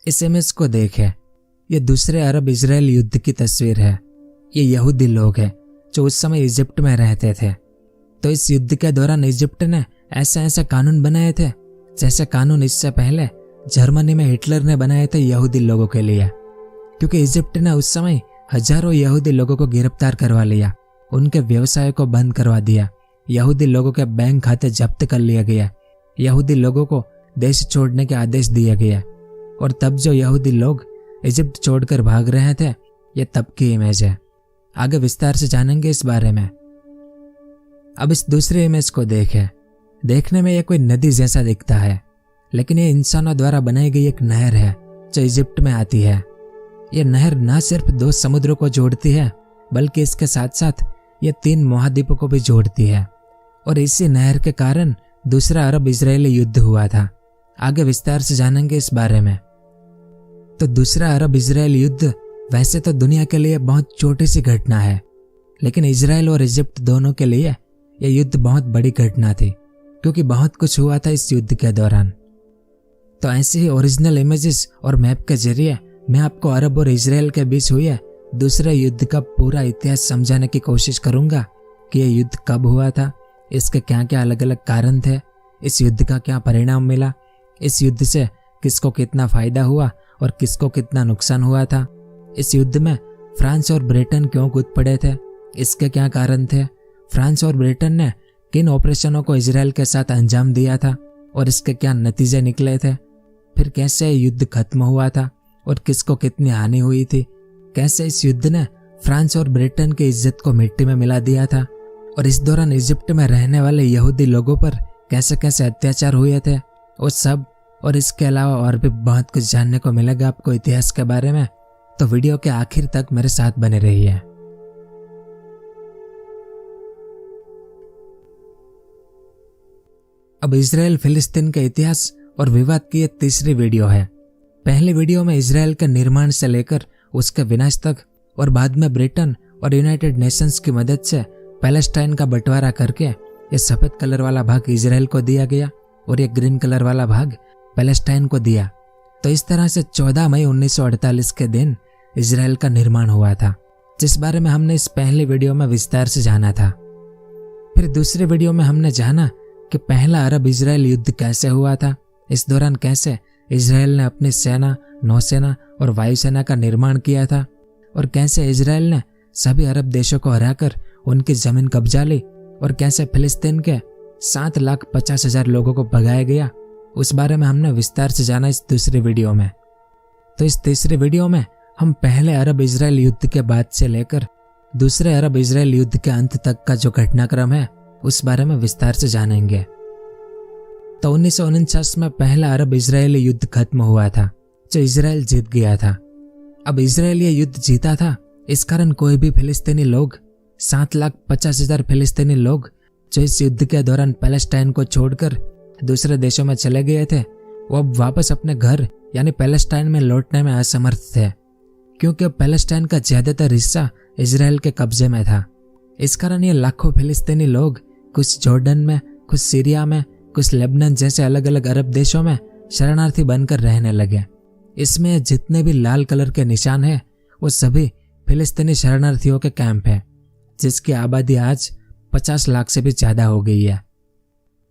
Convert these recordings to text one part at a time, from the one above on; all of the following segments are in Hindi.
इस इमेज को देखें, ये दूसरे अरब इजराइल युद्ध की तस्वीर है। ये यहूदी लोग हैं जो उस समय इजिप्ट में रहते थे। तो इस युद्ध के दौरान इजिप्ट ने ऐसे कानून बनाए थे जैसे कानून इससे पहले जर्मनी में हिटलर ने बनाए थे यहूदी लोगों के लिए। क्योंकि इजिप्ट ने उस समय हजारों यहूदी लोगों को गिरफ्तार करवा लिया, उनके व्यवसाय को बंद करवा दिया, यहूदी लोगों के बैंक खाते जब्त कर लिया गया, यहूदी लोगों को देश छोड़ने के आदेश दिए गए। और तब जो यहूदी लोग इजिप्ट छोड़कर भाग रहे थे, ये तब की इमेज है। आगे विस्तार से जानेंगे इस बारे में। अब इस दूसरी इमेज को देखें। देखने में यह कोई नदी जैसा दिखता है, लेकिन ये इंसानों द्वारा बनाई गई एक नहर है जो इजिप्ट में आती है। यह नहर न सिर्फ 2 समुद्रों को जोड़ती है, बल्कि इसके साथ साथ ये 3 महाद्वीपों को भी जोड़ती है। और इसी नहर के कारण दूसरा अरब इजरायली युद्ध हुआ था। आगे विस्तार से जानेंगे इस बारे में। तो दूसरा अरब इजरायल युद्ध वैसे तो दुनिया के लिए बहुत छोटी सी घटना है, लेकिन इजराइल और इजिप्ट दोनों के लिए यह युद्ध बहुत बड़ी घटना थी, क्योंकि बहुत कुछ हुआ था इस युद्ध के दौरान। तो ऐसे ही ओरिजिनल इमेजेस और मैप के जरिए मैं आपको अरब और इजराइल के बीच हुए दूसरे युद्ध का पूरा इतिहास समझाने की कोशिश करूंगा कि यह युद्ध कब हुआ था, इसके क्या क्या अलग अलग कारण थे, इस युद्ध का क्या परिणाम मिला, इस युद्ध से किसको कितना फायदा हुआ और किसको कितना नुकसान हुआ था, इस युद्ध में फ्रांस और ब्रिटेन क्यों कूद पड़े थे, इसके क्या कारण थे, फ्रांस और ब्रिटेन ने किन ऑपरेशनों को इजराइल के साथ अंजाम दिया था और इसके क्या नतीजे निकले थे, फिर कैसे युद्ध खत्म हुआ था और किसको कितनी हानि हुई थी, कैसे इस युद्ध ने फ्रांस और ब्रिटेन की इज्जत को मिट्टी में मिला दिया था, और इस दौरान इजिप्ट में रहने वाले यहूदी लोगों पर कैसे कैसे अत्याचार हुए थे, वो सब और इसके अलावा और भी बहुत कुछ जानने को मिलेगा आपको इतिहास के बारे में। तो वीडियो के आखिर तक मेरे साथ बने रहिए। अब इजराइल फिलिस्तीन के इतिहास और विवाद की यह तीसरी वीडियो है। पहली वीडियो में इजराइल के निर्माण से लेकर उसके विनाश तक और बाद में ब्रिटेन और यूनाइटेड नेशंस की मदद से पैलेस्टाइन का बंटवारा करके ये सफेद कलर वाला भाग इजराइल को दिया गया और ये ग्रीन कलर वाला भाग पैलेस्टाइन को दिया। तो इस तरह से 14 मई 1948 के दिन इजराइल का निर्माण हुआ था, जिस बारे में हमने इस पहली वीडियो में विस्तार से जाना था। फिर दूसरी वीडियो में हमने जाना कि पहला अरब इजराइल युद्ध कैसे हुआ था, इस दौरान कैसे इजराइल ने अपनी सेना, नौसेना और वायुसेना का निर्माण किया था, और कैसे इजराइल ने सभी अरब देशों को हराकर उनकी जमीन कब्जा ली, और कैसे फिलिस्तीन के 7,50,000 लोगों को भगाया गया, उस बारे में हमने विस्तार से जाना इस दूसरी वीडियो में। तो इस तीसरी वीडियो में हम पहले अरब इजराइल युद्ध के बाद से लेकर दूसरे अरब इजराइल युद्ध के अंत तक का जो घटनाक्रम है उस बारे में विस्तार से जानेंगे। तो 1949 में पहला अरब इजरायली युद्ध खत्म हुआ था, जो इजराइल जीत गया था। अब इजराइल ये युद्ध जीता था, इस कारण कोई भी फिलिस्तीनी लोग 7,50,000 फिलिस्तीनी लोग जो इस युद्ध के दौरान पैलेस्टाइन को छोड़कर दूसरे देशों में चले गए थे, वो अब वापस अपने घर यानी पैलेस्टाइन में लौटने में असमर्थ थे, क्योंकि अब पैलेस्टाइन का ज्यादातर हिस्सा इजराइल के कब्जे में था। इस कारण ये लाखों फिलिस्तीनी लोग कुछ जॉर्डन में, कुछ सीरिया में, कुछ लेबनान जैसे अलग अलग अरब देशों में शरणार्थी बनकर रहने लगे। इसमें जितने भी लाल कलर के निशान हैं वो सभी फिलिस्तीनी शरणार्थियों के कैंप हैं, जिसकी आबादी आज 50 लाख से भी ज्यादा हो गई है।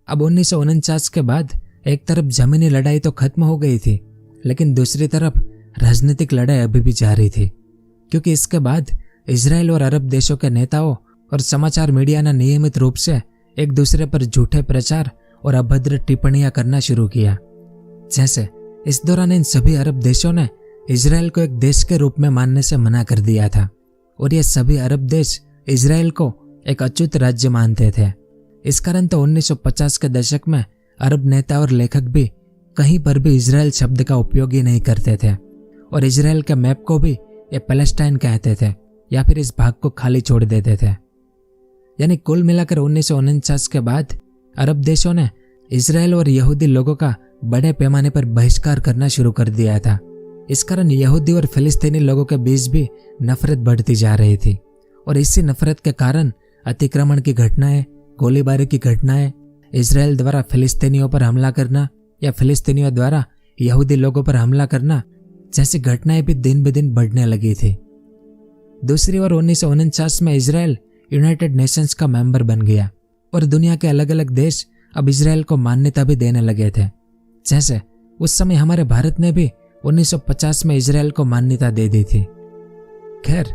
अब 1949 के बाद एक तरफ जमीनी लड़ाई तो खत्म हो गई थी, लेकिन दूसरी तरफ राजनीतिक लड़ाई अभी भी जारी थी, क्योंकि इसके बाद इजराइल और अरब देशों के नेताओं और समाचार मीडिया ने नियमित रूप से एक दूसरे पर झूठे प्रचार और अभद्र टिप्पणियां करना शुरू किया। जैसे इस दौरान इन सभी अरब देशों ने इजराइल को एक देश के रूप में मानने से मना कर दिया था, और ये सभी अरब देश इजराइल को एक अछूत राज्य मानते थे। इस कारण तो 1950 के दशक में अरब नेता और लेखक भी कहीं पर भी इजराइल शब्द का उपयोग ही नहीं करते थे, और इजराइल के मैप को भी ये पैलेस्टाइन कहते थे या फिर इस भाग को खाली छोड़ देते थे। यानी कुल मिलाकर 1949 के बाद अरब देशों ने इजराइल और यहूदी लोगों का बड़े पैमाने पर बहिष्कार करना शुरू कर दिया था। इस कारण यहूदी और फिलिस्तीनी लोगों के बीच भी नफरत बढ़ती जा रही थी, और इसी नफरत के कारण अतिक्रमण की घटनाएं, गोलीबारी की घटनाएं, इजराइल द्वारा फिलिस्तीनियों पर हमला करना या फिलिस्तीनियों द्वारा यहूदी लोगों पर हमला करना, जैसी घटनाएं भी दिन ब दिन बढ़ने लगी थी। दूसरी ओर 1949 में इजराइल यूनाइटेड नेशंस का मेंबर बन गया और दुनिया के अलग अलग देश अब इजराइल को मान्यता भी देने लगे थे। जैसे उस समय हमारे भारत ने भी 1950 में इजराइल को मान्यता दे दी थी। खैर,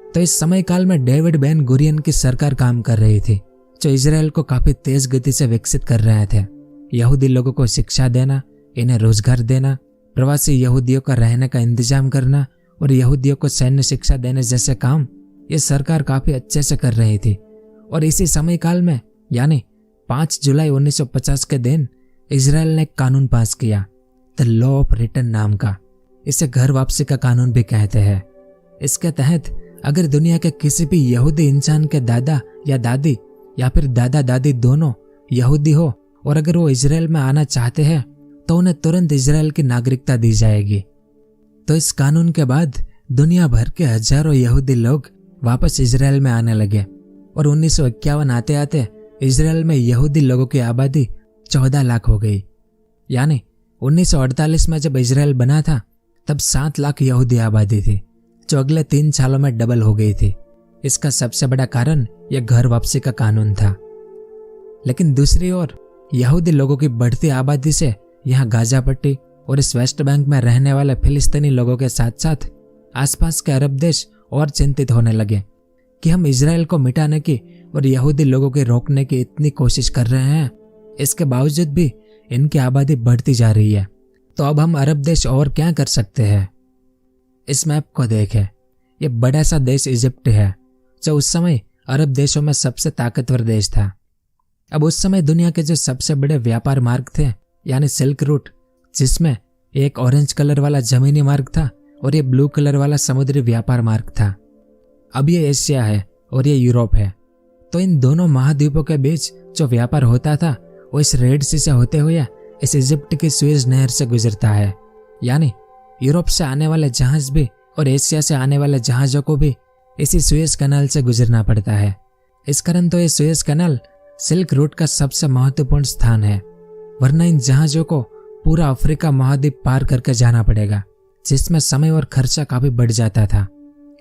तो इस समय काल में डेविड बेन गुरियन की सरकार काम कर रही थी, जो इजराइल को काफी तेज गति से विकसित कर रहे थे। यहूदी लोगों को शिक्षा देना, इन्हें रोजगार देना, प्रवासी यहूदियों का रहने का इंतजाम करना और यहूदियों को सैन्य शिक्षा देने जैसे काम ये सरकार काफी अच्छे से कर रही थी। और इसी समय काल में यानी 5 जुलाई 1950 के दिन इजराइल ने एक कानून पास किया, द लॉ ऑफ रिटर्न नाम का। इसे घर वापसी का कानून भी कहते हैं। इसके तहत अगर दुनिया के किसी भी यहूदी इंसान के दादा या दादी या फिर दादा दादी दोनों यहूदी हो और अगर वो इजराइल में आना चाहते हैं तो उन्हें तुरंत इजराइल की नागरिकता दी जाएगी। तो इस कानून के बाद दुनिया भर के हजारों यहूदी लोग वापस इजराइल में आने लगे और 1951 आते आते इजराइल में यहूदी लोगों की आबादी 14 लाख हो गई। यानी 1948 में जब इजराइल बना था तब 7 लाख यहूदी आबादी थी, जो अगले 3 सालों में डबल हो गई थी। इसका सबसे बड़ा कारण यह घर वापसी का कानून था। लेकिन दूसरी ओर यहूदी लोगों की बढ़ती आबादी से यहाँ गाजा पट्टी और इस वेस्ट बैंक में रहने वाले फिलिस्तीनी लोगों के साथ साथ आसपास के अरब देश और चिंतित होने लगे कि हम इजराइल को मिटाने की और यहूदी लोगों के रोकने की इतनी कोशिश कर रहे हैं, इसके बावजूद भी इनकी आबादी बढ़ती जा रही है। तो अब हम अरब देश और क्या कर सकते हैं? इस मैप को देखें। ये बड़ा सा देश इजिप्ट है, जो उस समय अरब देशों में सबसे ताकतवर देश था। अब उस समय दुनिया के जो सबसे बड़े व्यापार मार्ग थे यानी सिल्क रूट, जिसमें एक ऑरेंज कलर वाला जमीनी मार्ग था और ये ब्लू कलर वाला समुद्री व्यापार मार्ग था। अब ये एशिया है और ये यूरोप है। तो इन दोनों महाद्वीपों के बीच जो व्यापार होता था वो इस रेड सी से होते हुए इस इजिप्ट की सुएज नहर से गुजरता है। यानी यूरोप से आने वाले जहाज भी और एशिया से आने वाले जहाजों को भी इसी सुएज कैनाल से गुजरना पड़ता है। इस कारण तो ये सुएज कैनाल सिल्क रूट का सबसे महत्वपूर्ण स्थान है, वरना इन जहाजों को पूरा अफ्रीका महाद्वीप पार करके जाना पड़ेगा, जिसमें समय और खर्चा काफी बढ़ जाता था।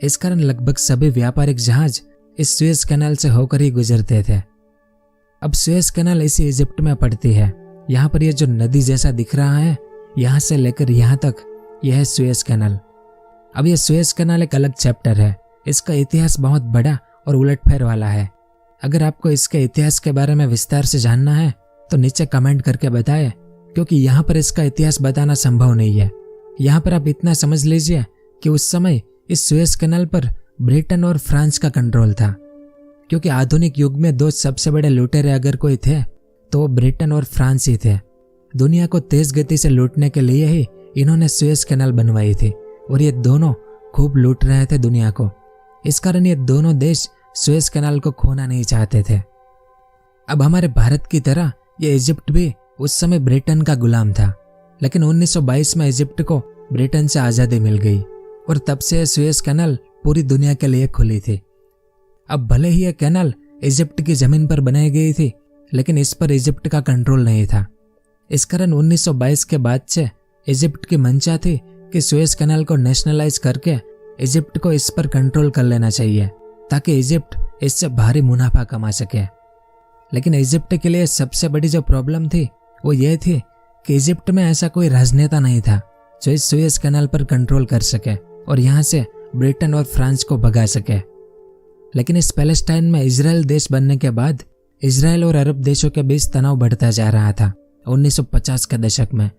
इस कारण लगभग सभी व्यापारिक जहाज इस सुएज कैनाल से होकर ही गुजरते थे। अब सुएज कैनाल इसी इजिप्ट में पड़ती है। यहाँ पर यह जो नदी जैसा दिख रहा है, यहाँ से लेकर यहाँ तक यह है सुएज कैनाल। अब यह सुएज कैनाल एक अलग चैप्टर है। इसका इतिहास बहुत बड़ा और उलटफेर वाला है। अगर आपको इसके इतिहास के बारे में विस्तार से जानना है तो नीचे कमेंट करके बताएं, क्योंकि यहाँ पर इसका इतिहास बताना संभव नहीं है। यहाँ पर आप इतना समझ लीजिए कि उस समय इस सुएज कैनाल पर ब्रिटेन और फ्रांस का कंट्रोल था, क्योंकि आधुनिक युग में दो सबसे बड़े लुटेरे अगर कोई थे तो वो ब्रिटेन और फ्रांस ही थे। दुनिया को तेज गति से लूटने के लिए ही इन्होंने सुएज कैनाल बनवाई थी और ये दोनों खूब लूट रहे थे दुनिया को। इस कारण ये दोनों देश सुएज कैनाल को खोना नहीं चाहते थे। अब हमारे भारत की तरह ये इजिप्ट भी उस समय ब्रिटेन का गुलाम था, लेकिन 1922 में इजिप्ट को ब्रिटेन से आज़ादी मिल गई और तब से सुएज कैनाल पूरी दुनिया के लिए खुली थी। अब भले ही यह कैनाल इजिप्ट की जमीन पर बनाई गई थी, लेकिन इस पर इजिप्ट का कंट्रोल नहीं था। इस कारण 1922 के बाद से इजिप्ट की मंशा थी कि सुएज कैनाल को नेशनलाइज करके इजिप्ट को इस पर कंट्रोल कर लेना चाहिए, ताकि इजिप्ट इससे भारी मुनाफा कमा सके। लेकिन इजिप्ट के लिए सबसे बड़ी जो प्रॉब्लम थी वो ये थी कि इजिप्ट में ऐसा कोई राजनेता नहीं था जो इस सुएज कैनाल पर कंट्रोल कर सके और यहाँ से ब्रिटेन और फ्रांस को भगा सके। लेकिन इस पैलेस्टाइन में इजराइल देश बनने के बाद इजराइल और अरब देशों के बीच तनाव बढ़ता जा रहा था 1950 के दशक में,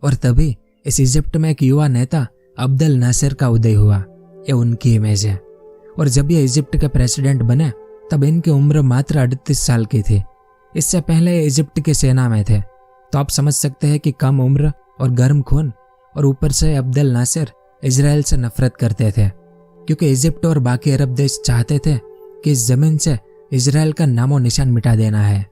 और तभी इस इजिप्ट में एक युवा नेता अब्देल नासिर का उदय हुआ। ये उनकी इमेज है। और जब ये इजिप्ट के प्रेसिडेंट बने तब इनकी उम्र मात्र 38 साल की थी। इससे पहले ये इजिप्ट की सेना में थे, तो आप समझ सकते हैं कि कम उम्र और गर्म खून, और ऊपर से अब्देल नासिर इजराइल से नफरत करते थे, क्योंकि इजिप्ट और बाकी अरब देश चाहते थे कि इस जमीन से इजराइल का नामो निशान मिटा देना है।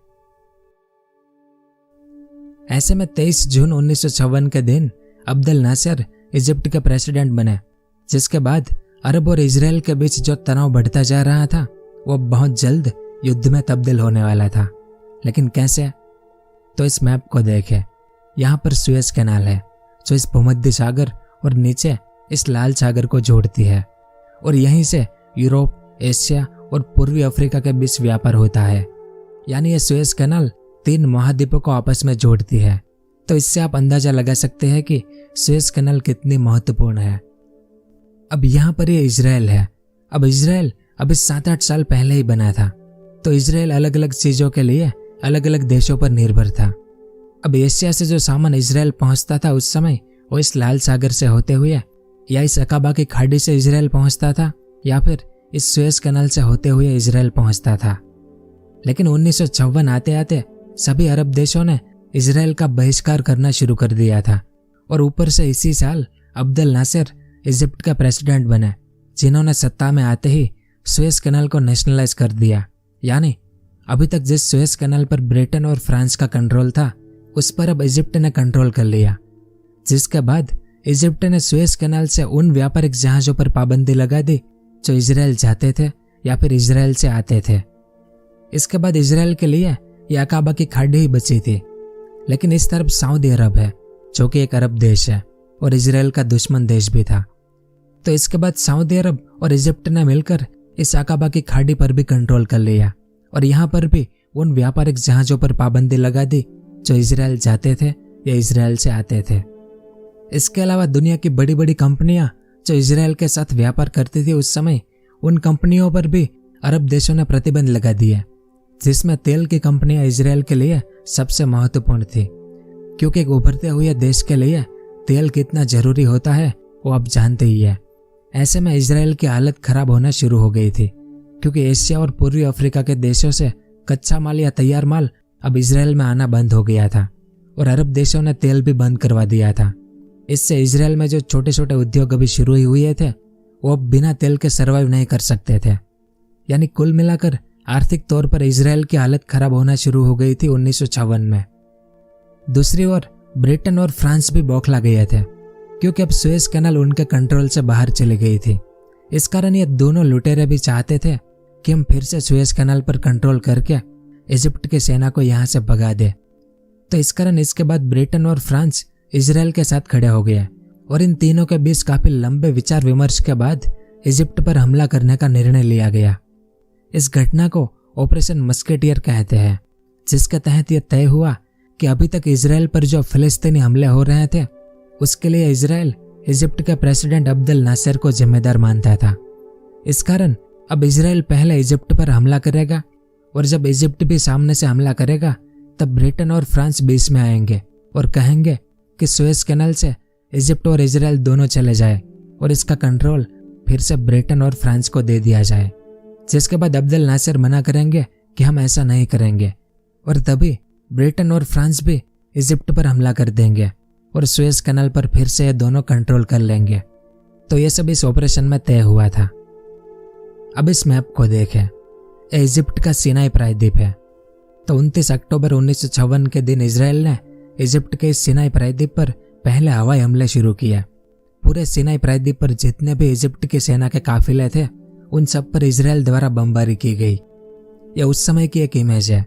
ऐसे में 23 जून 1956 के दिन अब्देल नासिर इजिप्ट के प्रेसिडेंट बने, जिसके बाद अरब और इजराइल के बीच जो तनाव बढ़ता जा रहा था वो बहुत जल्द युद्ध में तब्दील होने वाला था। लेकिन कैसे? तो इस मैप को देखें। यहाँ पर सुएज कैनाल है जो इस भूमध्य सागर और नीचे इस लाल सागर को जोड़ती है और यहीं से यूरोप, एशिया और पूर्वी अफ्रीका के बीच व्यापार होता है। यानी ये सुएज कैनाल 3 महाद्वीपों को आपस में जोड़ती है। तो इससे आप अंदाजा लगा सकते हैं कि सुएज कैनाल कितनी महत्वपूर्ण है। अब यहाँ पर ये इजराइल है। अब इजराइल अभी 7-8 साल पहले ही बना था, तो इजराइल अलग अलग चीजों के लिए अलग अलग देशों पर निर्भर था। अब एशिया से जो सामान इजराइल पहुंचता था उस समय वो इस लाल सागर से होते हुए या इस अकाबा की खाड़ी से इजराइल पहुंचता था या फिर इस सुएज कैनाल से होते हुए इजराइल पहुंचता था। लेकिन 1956 आते आते सभी अरब देशों ने इजराइल का बहिष्कार करना शुरू कर दिया था और ऊपर से इसी साल अब्दुल नासिर इजिप्ट का प्रेसिडेंट बने, जिन्होंने सत्ता में आते ही सुएज कैनाल को नेशनलाइज कर दिया। यानी अभी तक जिस सुएज कैनाल पर ब्रिटेन और फ्रांस का कंट्रोल था उस पर अब इजिप्ट ने कंट्रोल कर लिया, जिसके बाद इजिप्ट ने सुएज कैनाल से उन व्यापारिक जहाजों पर पाबंदी लगा दी जो इजराइल जाते थे या फिर इजराइल से आते थे। इसके बाद इजराइल के लिए यह अकाबा की खाड़ी ही बची थी। लेकिन इस तरफ सऊदी अरब है जो कि एक अरब देश है और इजराइल का दुश्मन देश भी था। तो इसके बाद सऊदी अरब और इजिप्ट ने मिलकर इस अकाबा की खाड़ी पर भी कंट्रोल कर लिया और यहाँ पर भी उन व्यापारिक जहाजों पर पाबंदी लगा दी जो इजराइल जाते थे या इजराइल से आते थे। इसके अलावा दुनिया की बड़ी बड़ी कंपनियां जो इजराइल के साथ व्यापार करती थी उस समय, उन कंपनियों पर भी अरब देशों ने प्रतिबंध लगा दिए, जिसमें तेल की कंपनियां इजराइल के लिए सबसे महत्वपूर्ण थी, क्योंकि एक उभरते हुए देश के लिए तेल कितना जरूरी होता है वो आप जानते ही है। ऐसे में इजराइल की हालत खराब होना शुरू हो गई थी, क्योंकि एशिया और पूर्वी अफ्रीका के देशों से कच्चा माल या तैयार माल अब इजराइल में आना बंद हो गया था और अरब देशों ने तेल भी बंद करवा दिया था। इससे इजराइल में जो छोटे छोटे उद्योग अभी शुरू ही हुए थे वो अब बिना तेल के सर्वाइव नहीं कर सकते थे। यानी कुल मिलाकर आर्थिक तौर पर इजराइल की हालत खराब होना शुरू हो गई थी 1956 में। दूसरी ओर ब्रिटेन और फ्रांस भी बौखला गए थे, क्योंकि अब सुएज कैनाल उनके कंट्रोल से बाहर चली गई थी। इस कारण ये दोनों लुटेरे भी चाहते थे कि हम फिर से सुएज कैनाल पर कंट्रोल करके इजिप्ट की सेना को यहाँ से भगा दे। तो इस कारण इसके बाद ब्रिटेन और फ्रांस इजराइल के साथ खड़े हो गए और इन तीनों के बीच काफी लंबे विचार विमर्श के बाद इजिप्ट पर हमला करने का निर्णय लिया गया। इस घटना को ऑपरेशन मस्केटियर कहते हैं, जिसके तहत यह तय हुआ कि अभी तक इजराइल पर जो फिलिस्तीनी हमले हो रहे थे उसके लिए इजराइल इजिप्ट के प्रेसिडेंट अब्दुल नासिर को जिम्मेदार मानता था। इस कारण अब इजराइल पहले इजिप्ट पर हमला करेगा और जब इजिप्ट भी सामने से हमला करेगा तब ब्रिटेन और फ्रांस बीच में आएंगे और कहेंगे कि सुएज कैनाल से इजिप्ट और इजराइल दोनों चले जाए और इसका कंट्रोल फिर से ब्रिटेन और फ्रांस को दे दिया जाए। जिसके बाद अब्दुल नासिर मना करेंगे कि हम ऐसा नहीं करेंगे और तभी ब्रिटेन और फ्रांस भी इजिप्ट पर हमला कर देंगे और सुएज कैनाल पर फिर से ये दोनों कंट्रोल कर लेंगे। तो ये सब इस ऑपरेशन में तय हुआ था। अब इस मैप को देखें, ये इजिप्ट का सिनाई प्रायद्वीप है। तो 29 अक्टूबर 1956 के दिन इजराइल ने इजिप्ट के इस सिनाई प्रायद्वीप पर पहले हवाई हमले शुरू किए। पूरे सिनाई प्रायद्वीप पर जितने भी इजिप्ट की सेना के काफिले थे उन सब पर इजराइल द्वारा बमबारी की गई। यह उस समय की एक इमेज है।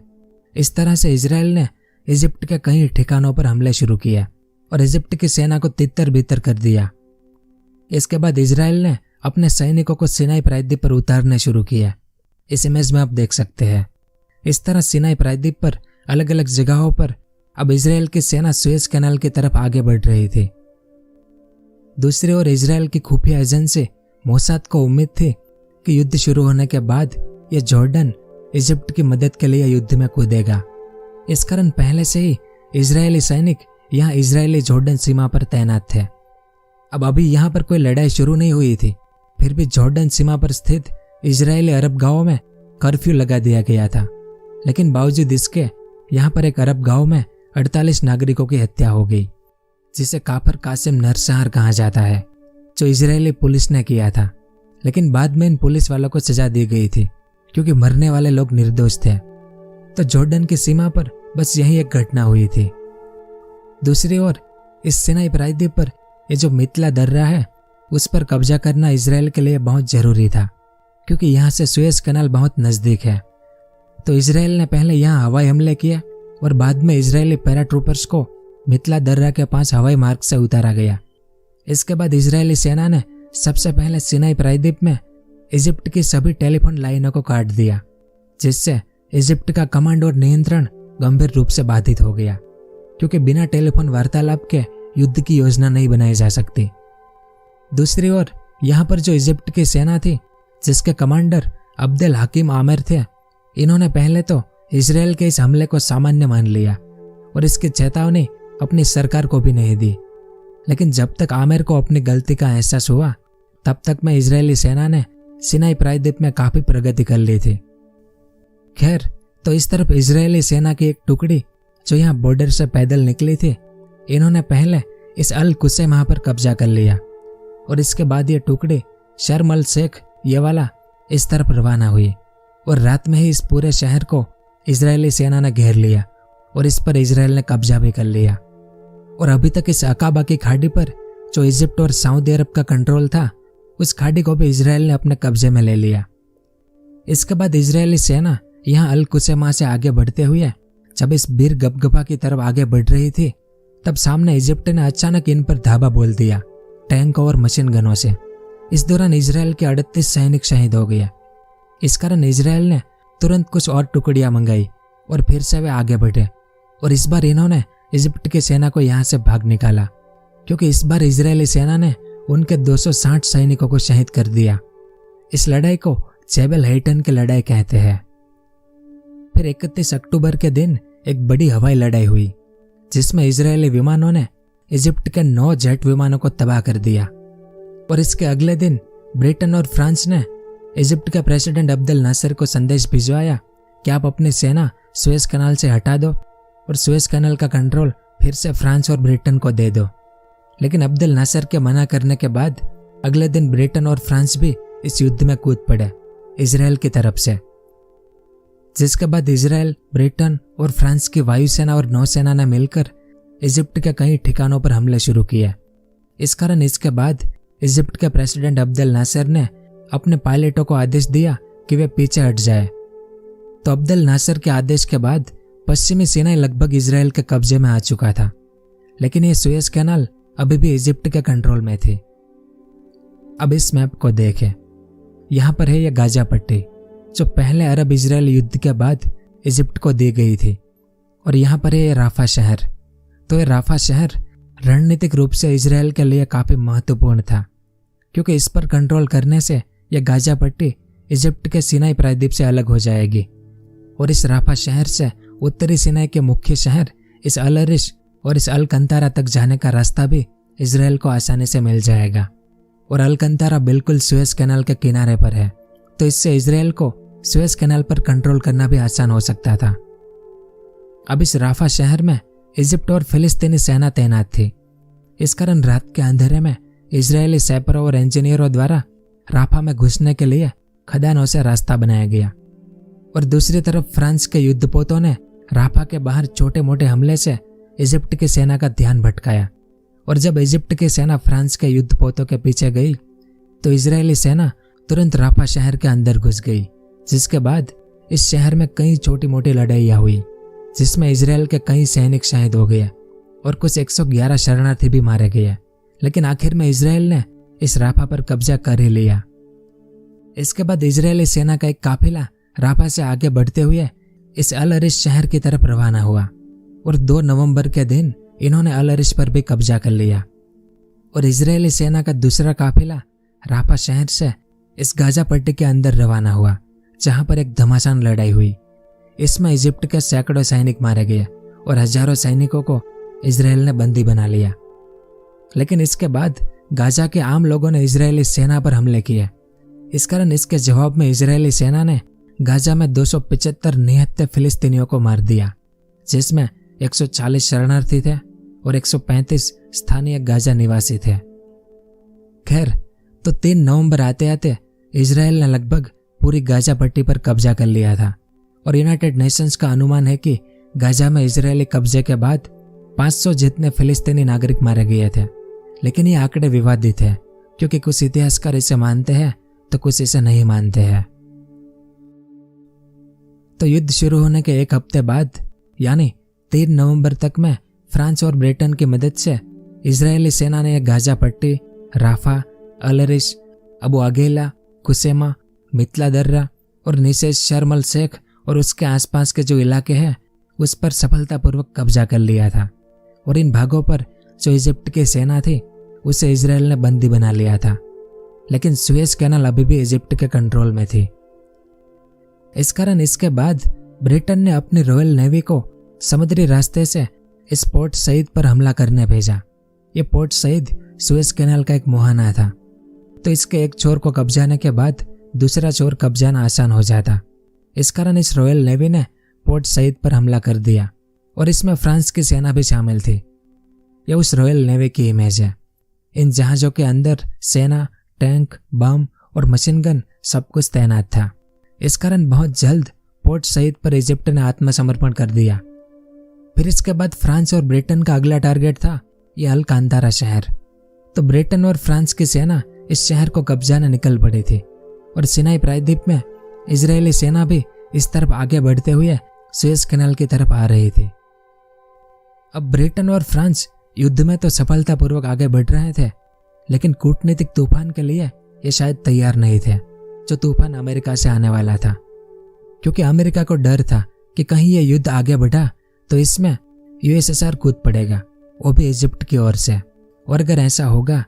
इस तरह से इजराइल ने इजिप्ट के कई ठिकानों पर हमले शुरू किए और इजिप्ट की सेना को तितर बितर कर दिया। इसके बाद इजराइल ने अपने सैनिकों को सिनाई प्रायद्वीप पर उतारने शुरू किया। इस इमेज में आप देख सकते हैं। इस तरह सिनाई प्रायद्वीप पर अलग अलग जगहों पर अब इजराइल की सेना सुएज कैनाल की तरफ आगे बढ़ रही थी। दूसरी ओर इजराइल की खुफिया एजेंसी मोसाद को उम्मीद थी कि युद्ध शुरू होने के बाद यह जॉर्डन इजिप्ट की मदद के लिए युद्ध में कूदेगा। इस कारण पहले से ही इजरायली सैनिक यहाँ इजरायली जॉर्डन सीमा पर तैनात थे। अब अभी यहाँ पर कोई लड़ाई शुरू नहीं हुई थी, फिर भी जॉर्डन सीमा पर स्थित इजरायली अरब गांवों में कर्फ्यू लगा दिया गया था। लेकिन बावजूद इसके यहाँ पर एक अरब गांव में 48 नागरिकों की हत्या हो गई, जिसे काफर कासिम नरसंहार कहा जाता है, जो इजरायली पुलिस ने किया था। लेकिन बाद में इन पुलिस वालों को सजा दी गई थी, क्योंकि मरने वाले लोग निर्दोष थे। तो जॉर्डन की सीमा पर बस यही एक घटना हुई थी। दूसरी ओर इस सिनाई प्रायद्वीप पर ये जो मितला दर्रा है उस पर कब्जा करना इजराइल के लिए बहुत जरूरी था, क्योंकि यहाँ से सुएज कैनाल बहुत नजदीक है। तो इजराइल ने पहले यहाँ हवाई हमले किए और बाद में इजरायली पैराट्रूपर्स को मितला दर्रा के पास हवाई मार्ग से उतारा गया। इसके बाद इजरायली सेना ने सबसे पहले सिनाई प्रायद्वीप में इजिप्ट की सभी टेलीफोन लाइनों को काट दिया, जिससे इजिप्ट का कमांड और नियंत्रण गंभीर रूप से बाधित हो गया, क्योंकि बिना टेलीफोन वार्तालाप के युद्ध की योजना नहीं बनाई जा सकती। दूसरी ओर यहाँ पर जो इजिप्ट की सेना थी, जिसके कमांडर अब्देल हकीम आमिर थे, इन्होंने पहले तो इजरायल के इस हमले को सामान्य मान लिया और इसकी चेतावनी अपनी सरकार को भी नहीं दी। लेकिन जब तक आमिर को अपनी गलती का एहसास हुआ, तब तक में इजरायली सेना ने सिनाई प्रायद्वीप में काफी प्रगति कर ली थी। खैर, तो इस तरफ इजरायली सेना की एक टुकड़ी जो यहाँ बॉर्डर से पैदल निकली थी, इन्होंने पहले इस अल कुसैमा पर कब्जा कर लिया और इसके बाद ये टुकड़ी शर्म अल शेख ये वाला इस तरफ रवाना हुई और रात में ही इस पूरे शहर को इजरायली सेना ने घेर लिया और इस पर इजरायल ने कब्जा भी कर लिया। और अभी तक इस अकाबा की खाड़ी पर जो इजिप्ट और सऊदी अरब का कंट्रोल था, उस खाड़ी को भी इजरायल ने अपने कब्जे में ले लिया। इसके बाद इजरायली सेना यहाँ अल कुसैमा से आगे बढ़ते हुए जब इस बीर गपगपा की तरफ आगे बढ़ रही थी, तब सामने इजिप्ट ने अचानक इन पर धावा बोल दिया टैंक और मशीन गनों से। इस दौरान इजरायल के 38 सैनिक शहीद हो गए। इस कारण इजरायल ने तुरंत कुछ और टुकड़ियां मंगाई और फिर से वे आगे बढ़े और इस बार इन्होंने इजिप्ट की सेना को यहाँ से भाग निकाला, क्योंकि इस बार इजरायली सेना ने उनके 260 सैनिकों को शहीद कर दिया। इस लड़ाई को जेबल हेटन की लड़ाई कहते हैं। फिर 31 अक्टूबर के दिन एक बड़ी हवाई लड़ाई हुई, जिसमें इजरायली विमानों ने इजिप्ट के 9 जेट विमानों को तबाह कर दिया। और इसके अगले दिन ब्रिटेन और फ्रांस ने इजिप्ट के प्रेसिडेंट अब्देल नासिर को संदेश भिजवाया कि आप अपनी सेना सुएज कैनाल से हटा दो और सुएज कैनाल का कंट्रोल फिर से फ्रांस और ब्रिटेन को दे दो। लेकिन अब्देल नासिर के मना करने के बाद अगले दिन ब्रिटेन और फ्रांस भी इस युद्ध में कूद पड़े इजरायल की तरफ से, जिसके बाद इजरायल, ब्रिटेन और फ्रांस की वायुसेना और नौसेना ने मिलकर इजिप्ट के कई ठिकानों पर हमले शुरू किए। इस कारण इसके बाद इजिप्ट के प्रेसिडेंट अब्देल नासिर ने अपने पायलटों को आदेश दिया कि वे पीछे हट जाए। तो अब्देल नासिर के आदेश के बाद पश्चिमी सिनाई लगभग इजरायल के कब्जे में आ चुका था, लेकिन ये सुएज कैनाल अभी भी इजिप्ट के कंट्रोल में थी। अब इस मैप को देखें। यहाँ पर है ये गाजा पट्टी, जो पहले अरब इजरायल युद्ध के बाद इजिप्ट को दी गई थी, और यहाँ पर है ये राफा शहर। तो ये राफा शहर रणनीतिक रूप से इजरायल के लिए काफी महत्वपूर्ण था, क्योंकि इस पर कंट्रोल करने से यह गाजा पट्टी इजिप्ट के सिनाई प्रायद्वीप से अलग हो जाएगी और इस राफा शहर से उत्तरी सिनाई के मुख्य शहर इस अल अरिश और इस अल कंतारा तक जाने का रास्ता भी इजरायल को आसानी से मिल जाएगा। और अल कंतारा बिल्कुल सुएज कैनाल के किनारे पर है, तो इससे इजरायल को सुएज कैनाल पर कंट्रोल करना भी आसान हो सकता था। अब इस राफा शहर में इजिप्ट और फिलिस्तीनी सेना तैनात थी। इस कारण रात के अंधेरे में इजरायली सैपरों और इंजीनियरों द्वारा राफा में घुसने के लिए खदानों से रास्ता बनाया गया। और दूसरी तरफ फ्रांस के युद्धपोतों ने राफा के बाहर छोटे मोटे हमले से इजिप्ट की सेना का ध्यान भटकाया। और जब इजिप्ट की सेना फ्रांस के युद्धपोतों के पीछे गई, तो इजरायली सेना तुरंत राफा शहर के अंदर घुस गई, जिसके बाद इस शहर में कई छोटी मोटी लड़ाइयाँ हुई, जिसमें इजरायल के कई सैनिक शहीद हो गए और कुछ 111 शरणार्थी भी मारे गए। लेकिन आखिर में इजरायल ने इस राफा पर कब्जा कर ही लिया। इसके बाद इजरायली सेना का एक काफिला राफा से आगे बढ़ते हुए इस अल अरिश शहर की तरफ रवाना हुआ और 2 नवंबर के दिन इन्होंने अल अरिश पर भी कब्जा कर लिया। और इजरायली सेना का दूसरा काफिला राफा शहर से इस गाजा पट्टी के अंदर रवाना हुआ, जहां पर एक घमासान लड़ाई हुई। इसमें इजिप्ट के सैकड़ों सैनिक मारे गए और हजारों सैनिकों को इजरायल ने बंदी बना लिया। लेकिन इसके बाद गाजा के आम लोगों ने इजरायली सेना पर हमले किए। इस कारण इसके जवाब में इजरायली सेना ने गाजा में 275 निहत्थे फिलिस्तीनियों को मार दिया, जिसमें 140 शरणार्थी थे और 135 स्थानीय गाजा निवासी थे। खैर, तो 3 नवंबर आते आते इजरायल ने लगभग पूरी गाजा पट्टी पर कब्जा कर लिया था और यूनाइटेड नेशंस का अनुमान है कि गाजा में इजरायली कब्जे के बाद 500 जितने फिलिस्तीनी नागरिक मारे गए थे। लेकिन ये आंकड़े विवादित है, क्योंकि कुछ इतिहासकार इसे मानते हैं तो कुछ इसे नहीं मानते हैं। तो युद्ध शुरू होने के 1 हफ्ते बाद, यानी 3 नवंबर तक में फ्रांस और ब्रिटेन की मदद से इजरायली सेना ने गाजा पट्टी राफा, अलरिश, अबू अगेला, कुसेमा, मितला दर्रा और निसेज शर्मल शेख और उसके आसपास के जो इलाके हैं उस पर सफलतापूर्वक कब्जा कर लिया था। और इन भागों पर जो इजिप्ट की सेना थी उसे इजराइल ने बंदी बना लिया था। लेकिन सुएज कैनाल अभी भी इजिप्ट के कंट्रोल में थी। इस कारण इसके बाद ब्रिटेन ने अपनी रॉयल नेवी को समुद्री रास्ते से इस पोर्ट सईद पर हमला करने भेजा। ये पोर्ट सईद सुएज कैनाल का एक मुहाना था, तो इसके एक छोर को कब्जाने के बाद दूसरा छोर कब्जाना आसान हो जाता। इस कारण इस रॉयल नेवी ने पोर्ट सईद पर हमला कर दिया और इसमें फ्रांस की सेना भी शामिल थी। यह उस रॉयल नेवी की इमेज है। इन जहाज़ों के अंदर सेना, टैंक, बम और मशीन गन सब कुछ तैनात था। इस कारण बहुत जल्द पोर्ट सईद पर इजिप्ट ने आत्मसमर्पण कर दिया। फिर इसके बाद फ्रांस और ब्रिटेन का अगला टारगेट था यह अल कांतारा शहर। तो ब्रिटेन और फ्रांस की सेना इस शहर को कब्जाने निकल पड़ी थी और सिनाई प्रायद्वीप में इजरायली सेना भी इस तरफ आगे बढ़ते हुए सुएज कैनाल की तरफ आ रही थी। अब ब्रिटेन और फ्रांस युद्ध में तो सफलतापूर्वक आगे बढ़ रहे थे, लेकिन कूटनीतिक तूफान के लिए ये शायद तैयार नहीं थे, जो तूफान अमेरिका से आने वाला था। क्योंकि अमेरिका को डर था कि कहीं ये युद्ध आगे बढ़ा तो इसमें यूएसएसआर कूद पड़ेगा, वो भी इजिप्ट की ओर से। और अगर ऐसा होगा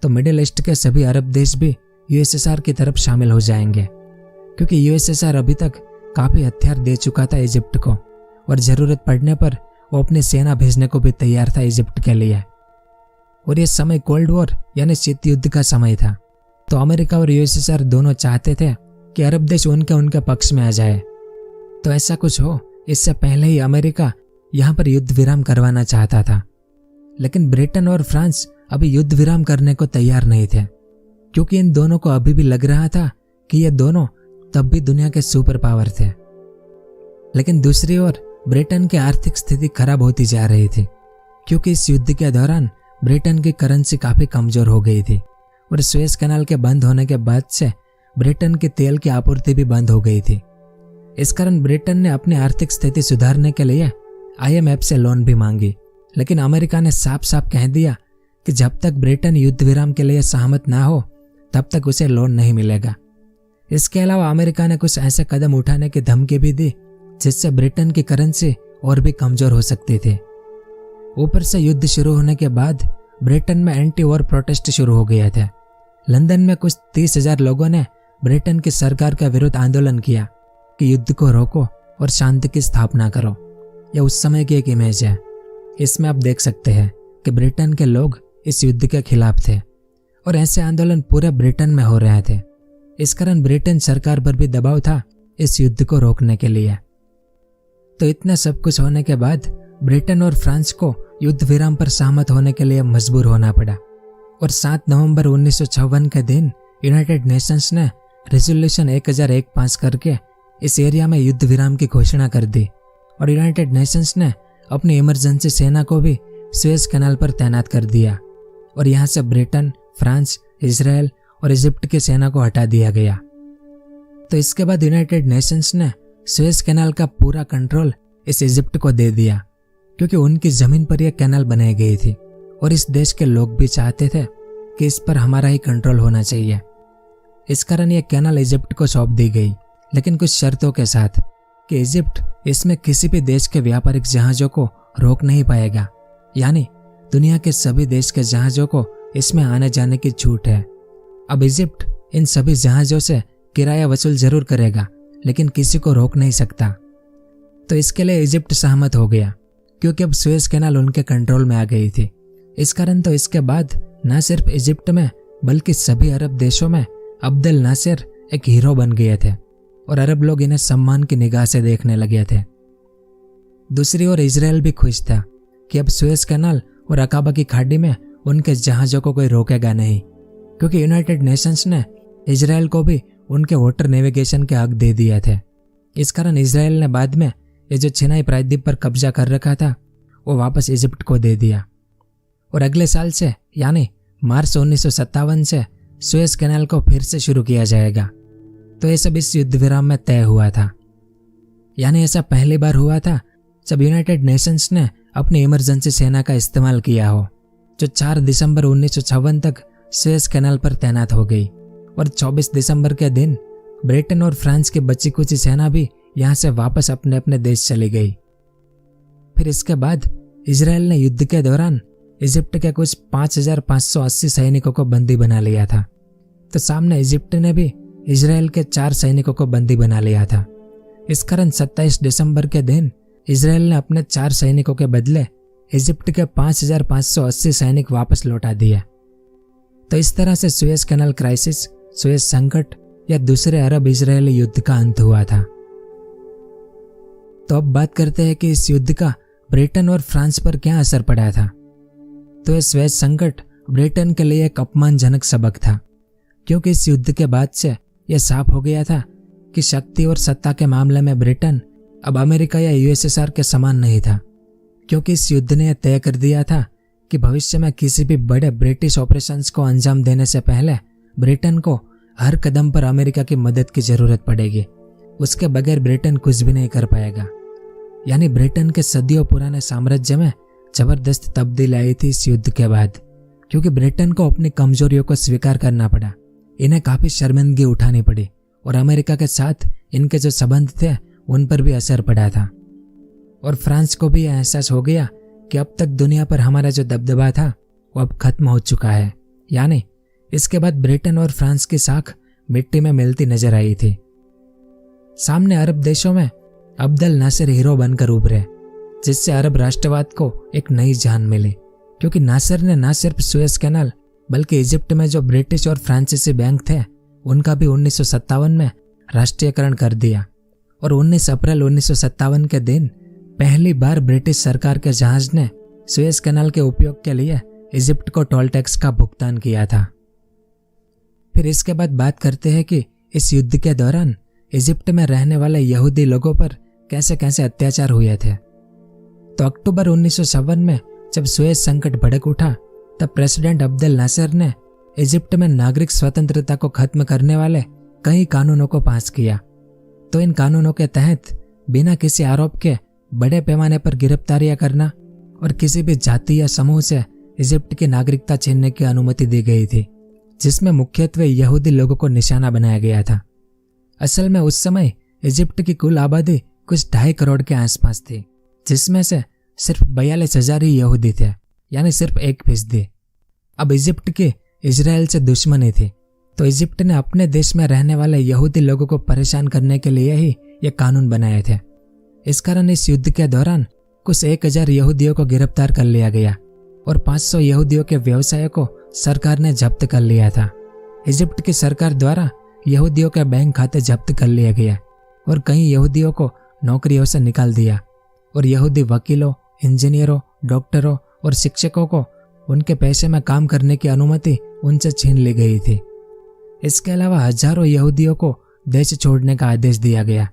तो मिडिल ईस्ट के सभी अरब देश भी यूएसएसआर की तरफ शामिल हो जाएंगे, क्योंकि यूएसएसआर अभी तक काफ़ी हथियार दे चुका था इजिप्ट को और ज़रूरत पड़ने पर वो अपनी सेना भेजने को भी तैयार था इजिप्ट के लिए। और ये समय कोल्ड वॉर यानी शीत युद्ध का समय था। तो अमेरिका और यूएसएसआर दोनों चाहते थे कि अरब देश उनके पक्ष में आ जाए। तो ऐसा कुछ हो इससे पहले ही अमेरिका यहाँ पर युद्ध विराम करवाना चाहता था। लेकिन ब्रिटेन और फ्रांस अभी युद्ध विराम करने को तैयार नहीं थे, क्योंकि इन दोनों को अभी भी लग रहा था कि ये दोनों तब भी दुनिया के सुपर पावर थे। लेकिन दूसरी ओर ब्रिटेन की आर्थिक स्थिति खराब होती जा रही थी, क्योंकि इस युद्ध के दौरान ब्रिटेन की करेंसी काफ़ी कमज़ोर हो गई थी और सुएज कैनाल के बंद होने के बाद से ब्रिटेन की तेल की आपूर्ति भी बंद हो गई थी। इस कारण ब्रिटेन ने अपनी आर्थिक स्थिति सुधारने के लिए IMF से लोन भी मांगी, लेकिन अमेरिका ने साफ साफ कह दिया कि जब तक ब्रिटेन युद्ध विराम के लिए सहमत ना हो तब तक उसे लोन नहीं मिलेगा। इसके अलावा अमेरिका ने कुछ ऐसे कदम उठाने की धमकी भी दी जिससे ब्रिटेन की करेंसी और भी कमज़ोर हो सकती थी। ऊपर से युद्ध शुरू होने के बाद ब्रिटेन में एंटी वॉर प्रोटेस्ट शुरू हो गए थे। लंदन में कुछ 30,000 लोगों ने ब्रिटेन की सरकार का विरोध आंदोलन किया कि युद्ध को रोको और शांति की स्थापना करो। यह उस समय की एक इमेज है। इसमें आप देख सकते हैं कि ब्रिटेन के लोग इस युद्ध के खिलाफ थे और ऐसे आंदोलन पूरे ब्रिटेन में हो रहे थे। इस कारण ब्रिटेन सरकार पर भी दबाव था इस युद्ध को रोकने के लिए। तो इतना सब कुछ होने के बाद ब्रिटेन और फ्रांस को युद्ध विराम पर सहमत होने के लिए मजबूर होना पड़ा और 7 नवंबर 1956 के दिन यूनाइटेड नेशंस ने रेजोल्यूशन 1001 पास करके इस एरिया में युद्ध विराम की घोषणा कर दी और यूनाइटेड नेशंस ने अपनी इमरजेंसी सेना को भी सुएज कैनाल पर तैनात कर दिया और यहाँ से ब्रिटेन, फ्रांस, इजराइल और इजिप्ट की सेना को हटा दिया गया। तो इसके बाद यूनाइटेड नेशंस ने सुएज कैनाल का पूरा कंट्रोल इस इजिप्ट को दे दिया, क्योंकि उनकी जमीन पर यह कैनाल बनाई गई थी और इस देश के लोग भी चाहते थे कि इस पर हमारा ही कंट्रोल होना चाहिए। इस कारण यह कैनाल इजिप्ट को सौंप दी गई, लेकिन कुछ शर्तों के साथ कि इजिप्ट इसमें किसी भी देश के व्यापारिक जहाज़ों को रोक नहीं पाएगा, यानी दुनिया के सभी देश के जहाज़ों को इसमें आने जाने की छूट है। अब इजिप्ट इन सभी जहाज़ों से किराया वसूल जरूर करेगा, लेकिन किसी को रोक नहीं सकता। तो इसके लिए इजिप्ट सहमत हो गया, क्योंकि अब सुएज कैनाल उनके कंट्रोल में आ गई थी। इस कारण तो इसके बाद न सिर्फ इजिप्ट में बल्कि सभी अरब देशों में अब्देल नासिर एक हीरो बन गए थे और अरब लोग इन्हें सम्मान की निगाह से देखने लगे थे। दूसरी ओर इजराइल भी खुश था कि अब सुएज कैनाल और अकाबा की खाड़ी में उनके जहाज़ों को कोई रोकेगा नहीं, क्योंकि यूनाइटेड नेशंस ने इजराइल को भी उनके वाटर नेविगेशन के हक दे दिए थे। इस कारण इजराइल ने बाद में ये जो सिनाई प्रायद्वीप पर कब्जा कर रखा था वो वापस इजिप्ट को दे दिया और अगले साल से यानी मार्च 1957 से सुएज कैनाल को फिर से शुरू किया जाएगा। तो ये सब इस युद्ध विराम में तय हुआ था। यानी ऐसा पहली बार हुआ था जब यूनाइटेड नेशंस ने अपनी इमरजेंसी सेना का इस्तेमाल किया हो, जो 4 दिसंबर 1956 तक सुएज कैनाल पर तैनात हो गई और 24 दिसंबर के दिन ब्रिटेन और फ्रांस की बची कुची सेना भी यहाँ से वापस अपने अपने देश चली गई। फिर इसके बाद इजराइल ने युद्ध के दौरान इजिप्ट के कुछ 5,580 सैनिकों को बंदी बना लिया था, तो सामने इजिप्ट ने भी इजराइल के 4 सैनिकों को बंदी बना लिया था। इस कारण 27 दिसंबर के दिन इजराइल ने अपने 4 सैनिकों के बदले इजिप्ट के 5,580 सैनिक वापस लौटा दिए। तो इस तरह से सुएज कैनाल क्राइसिस, सुएज संकट या दूसरे अरब इजरायली युद्ध का अंत हुआ था। तो अब बात करते हैं कि इस युद्ध का ब्रिटेन और फ्रांस पर क्या असर पड़ा था। तो यह सुएज संकट ब्रिटेन के लिए एक अपमानजनक सबक था, क्योंकि इस युद्ध के बाद से यह साफ हो गया था कि शक्ति और सत्ता के मामले में ब्रिटेन अब अमेरिका या यूएसएसआर के समान नहीं था, क्योंकि इस युद्ध ने यह तय कर दिया था कि भविष्य में किसी भी बड़े ब्रिटिश ऑपरेशंस को अंजाम देने से पहले ब्रिटेन को हर कदम पर अमेरिका की मदद की जरूरत पड़ेगी। उसके बगैर ब्रिटेन कुछ भी नहीं कर पाएगा। यानी ब्रिटेन के सदियों पुराने साम्राज्य में जबरदस्त तब्दीली आई थी इस युद्ध के बाद, क्योंकि ब्रिटेन को अपनी कमजोरियों को स्वीकार करना पड़ा। इन्हें काफी शर्मिंदगी उठानी पड़ी और अमेरिका के साथ इनके जो संबंध थे उन पर भी असर पड़ा था। और फ्रांस को भी यह एहसास हो गया कि अब तक दुनिया पर हमारा जो दबदबा था वो अब खत्म हो चुका है। यानी इसके बाद ब्रिटेन और फ्रांस की साख मिट्टी में मिलती नजर आई थी। सामने अरब देशों में अब्दुल नासिर हीरो बनकर उभरे, जिससे अरब राष्ट्रवाद को एक नई जान मिली, क्योंकि नासिर ने न सिर्फ सुएज कैनाल बल्कि इजिप्ट में जो ब्रिटिश और फ्रांसीसी बैंक थे उनका भी 1957 में राष्ट्रीयकरण कर दिया। और 19 अप्रैल 1957 के दिन पहली बार ब्रिटिश सरकार के जहाज ने सुएज कैनाल के उपयोग के लिए इजिप्ट को टोल टैक्स का भुगतान किया था। फिर इसके बाद बात करते हैं कि इस युद्ध के दौरान इजिप्ट में रहने वाले यहूदी लोगों पर कैसे कैसे अत्याचार हुए थे। तो अक्टूबर 1957 में जब सुएज संकट भड़क उठा, तब प्रेसिडेंट अब्दुल नासिर ने इजिप्ट में नागरिक स्वतंत्रता को खत्म करने वाले कई कानूनों को पास किया। तो इन कानूनों के तहत बिना किसी आरोप के बड़े पैमाने पर गिरफ्तारियां करना और किसी भी जाति या समूह से इजिप्ट की नागरिकता छीनने की अनुमति दी गई थी, जिसमें मुख्यत्वे यहूदी लोगों को निशाना बनाया गया था। असल में उस समय इजिप्ट की कुल आबादी कुछ 2.5 करोड़ के आसपास थी, जिसमें से सिर्फ 42,000 ही यहूदी थे, यानी सिर्फ 1%। अब इजिप्ट की इजराइल से दुश्मनी थी, तो इजिप्ट ने अपने देश में रहने वाले यहूदी लोगों को परेशान करने के लिए ही ये कानून बनाए थे। इस कारण इस युद्ध के दौरान कुछ 1,000 यहूदियों को गिरफ्तार कर लिया गया और 500 यहूदियों के व्यवसायों को सरकार ने जब्त कर लिया था। इजिप्ट की सरकार द्वारा यहूदियों के बैंक खाते जब्त कर लिए गए और कई यहूदियों को नौकरियों से निकाल दिया और यहूदी वकीलों, इंजीनियरों, डॉक्टरों और शिक्षकों को उनके पेशे में काम करने की अनुमति उनसे छीन ली गई थी। इसके अलावा हजारों यहूदियों को देश छोड़ने का आदेश दिया गया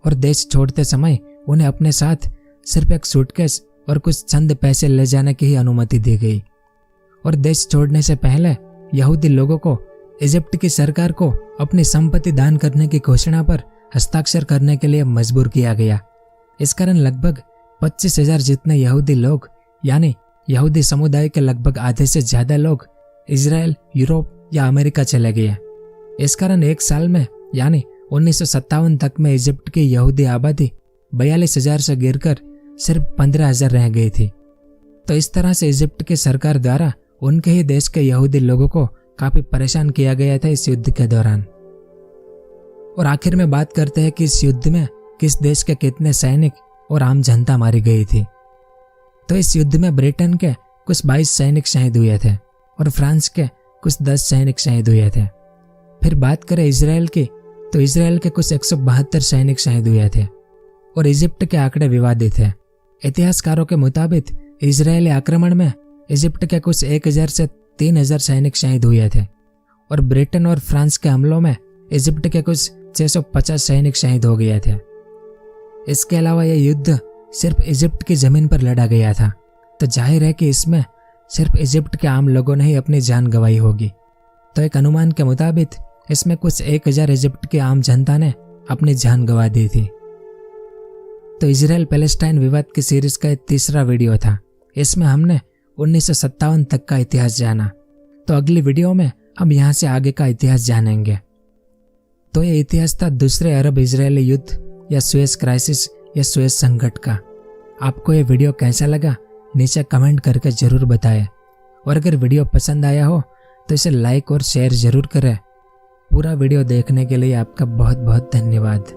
और देश छोड़ते समय उन्हें अपने साथ सिर्फ एक सूटकेस और कुछ चंद पैसे ले जाने की ही अनुमति दी गई। और देश छोड़ने से पहले यहूदी लोगों को इजिप्ट की सरकार को अपनी संपत्ति दान करने की घोषणा पर हस्ताक्षर करने के लिए मजबूर किया गया। इस कारण लगभग 25,000 जितने यहूदी लोग, यानी यहूदी समुदाय के लगभग आधे से ज्यादा लोग इजराइल, यूरोप या अमेरिका चले गए। इस कारण एक साल में यानी 1957 तक में इजिप्ट की यहूदी आबादी 42,000 से गिरकर सिर्फ 15,000 रह गई थी। तो इस तरह से इजिप्ट की सरकार द्वारा उनके ही देश के यहूदी लोगों को काफी परेशान किया गया था इस युद्ध के दौरान। और आखिर में बात करते हैं कि इस युद्ध में किस देश के कितने सैनिक और आम जनता मारी गई थी। तो इस युद्ध में ब्रिटेन के कुछ 22 सैनिक शहीद हुए थे और फ्रांस के कुछ 10 सैनिक शहीद हुए थे। फिर बात करें इजराइल की, तो इजराइल के कुछ 172 सैनिक शहीद हुए थे और इजिप्ट के आंकड़े विवादित हैं। इतिहासकारों के मुताबिक इजरायली आक्रमण में इजिप्ट के कुछ 1,000 से 3,000 सैनिक शहीद हुए थे और ब्रिटेन और फ्रांस के हमलों में इजिप्ट के कुछ 650 सैनिक शहीद हो गए थे। इसके अलावा यह युद्ध सिर्फ इजिप्ट की जमीन पर लड़ा गया था, तो जाहिर है कि इसमें सिर्फ इजिप्ट के आम लोगों ने ही अपनी जान गंवाई होगी। तो एक अनुमान के मुताबिक इसमें कुछ 1,000 इजिप्ट की आम जनता ने अपनी जान गंवा दी थी। तो इजराइल पैलेस्टाइन विवाद की सीरीज का तीसरा वीडियो था। इसमें हमने 1957 तक का इतिहास जाना। तो अगली वीडियो में हम यहाँ से आगे का इतिहास जानेंगे। तो ये इतिहास था दूसरे अरब इजरायली युद्ध या सुएज क्राइसिस या सुएज संकट का। आपको ये वीडियो कैसा लगा नीचे कमेंट करके जरूर बताएं, और अगर वीडियो पसंद आया हो तो इसे लाइक और शेयर जरूर करें। पूरा वीडियो देखने के लिए आपका बहुत बहुत धन्यवाद।